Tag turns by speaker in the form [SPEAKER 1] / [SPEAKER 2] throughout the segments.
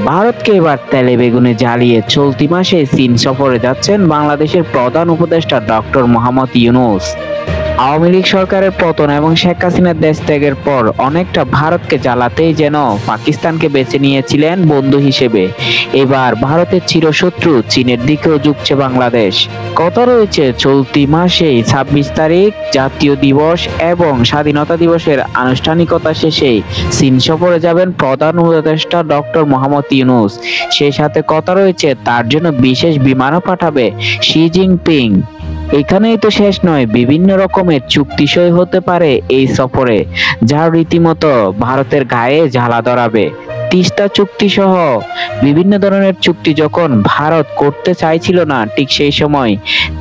[SPEAKER 1] ভারতকে এবার তেলে বেগুনে জ্বালিয়ে চলতি মাসে চীন সফরে যাচ্ছেন বাংলাদেশের প্রধান উপদেষ্টা ডক্টর মোহাম্মদ ইউনূস। আওয়ামী লীগ সরকারের পতন এবং শেখ হাসিনার দেশ ত্যাগের পর অনেকটা ভারতকে জ্বালাতেই যেন পাকিস্তানকে বেছে নিয়েছিলেন বন্ধু হিসেবে। এবার ভারতের চিরশত্রু চীনের দিকেও ঝুঁকছে বাংলাদেশ। কথা রয়েছে চলতি মাসেই ২৬ তারিখ জাতীয় দিবস এবং স্বাধীনতা দিবসের আনুষ্ঠানিকতা শেষেই চীন সফরে যাবেন প্রধান উপদেষ্টা ডক্টর মোহাম্মদ ইউনূস। সেই সাথে কথা রয়েছে তার জন্য বিশেষ বিমানও পাঠাবে শি জিনপিং। এখানেই তো শেষ নয়, বিভিন্ন রকমের চুক্তি সই হতে পারে এই সফরে, যা রীতিমতো ভারতের গায়ে জ্বালা ধরাবে। তিস্তা চুক্তি সহ বিভিন্ন ধরনের চুক্তি যখন ভারত করতে চাইছিল না, ঠিক সেই সময়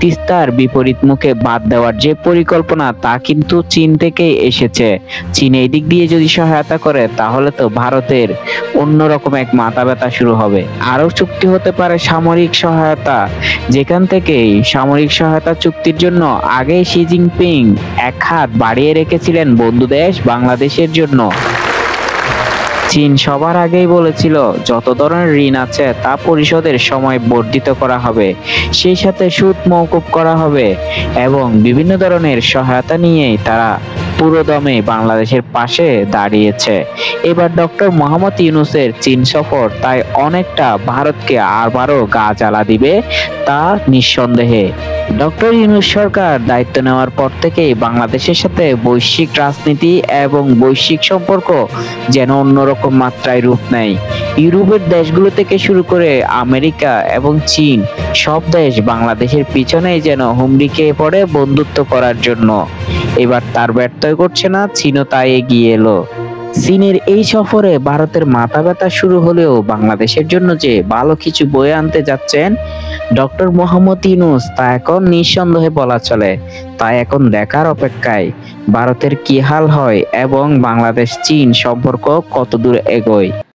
[SPEAKER 1] তিস্তার বিপরীত মুখে বাদ দেওয়ার যে পরিকল্পনা তা কিন্তু চীন থেকেই এসেছে। চীন এই দিক দিয়ে যদি সহায়তা করে তাহলে তো ভারতের অন্যরকম এক মাথা ব্যথা শুরু হবে। আরও চুক্তি হতে পারে সামরিক সহায়তা, যেখান থেকেই সামরিক সহায়তা চুক্তির জন্য আগেই শি জিনপিং এক হাত বাড়িয়ে রেখেছিলেন বন্ধু দেশ বাংলাদেশের জন্য। চীন সবার আগেই বলেছিল যত ধরনের ঋণ আছে তা পরিশোধের সময় বর্ধিত করা হবে, সেই সাথে সুদ মওকুফ করা হবে এবং বিভিন্ন ধরনের সহায়তা নিয়েই তারা পুরোদমে বাংলাদেশের পাশে দাঁড়িয়েছে। এবার ডক্টর মোহাম্মদ ইউনূসের চীন সফর তাই অনেকটা ভারতকে আবারও গা জ্বালা দিবে, তা নিঃসন্দেহে। ডক্টর ইউনূস সরকার দায়িত্ব নেওয়ার পর থেকেই বাংলাদেশের সাথে বৈশ্বিক রাজনীতি এবং বৈশ্বিক সম্পর্ক যেন অন্যরকম মাত্রায় রূপ নেয়। ইউরোপের দেশগুলো থেকে শুরু করে আমেরিকা এবং চীন সব দেশ বাংলাদেশের পিছনেই যেন হুমড়ি খেয়ে পড়ে বন্ধুত্ব করার জন্য। এবার তার ব্যর্থই করছে না, চীনও তাই এগিয়ে এলো। চীনের এই সফরে ভারতের মাথা ব্যথা শুরু হলেও বাংলাদেশের জন্য যে ভালো কিছু বয়ে আনতে যাচ্ছেন ডক্টর মোহাম্মদ ইউনূস তা এখন নিঃসন্দেহে বলা চলে। তাই এখন দেখার অপেক্ষায় ভারতের কি হাল হয় এবং বাংলাদেশ চীন সম্পর্ক কতদূর এগোয়।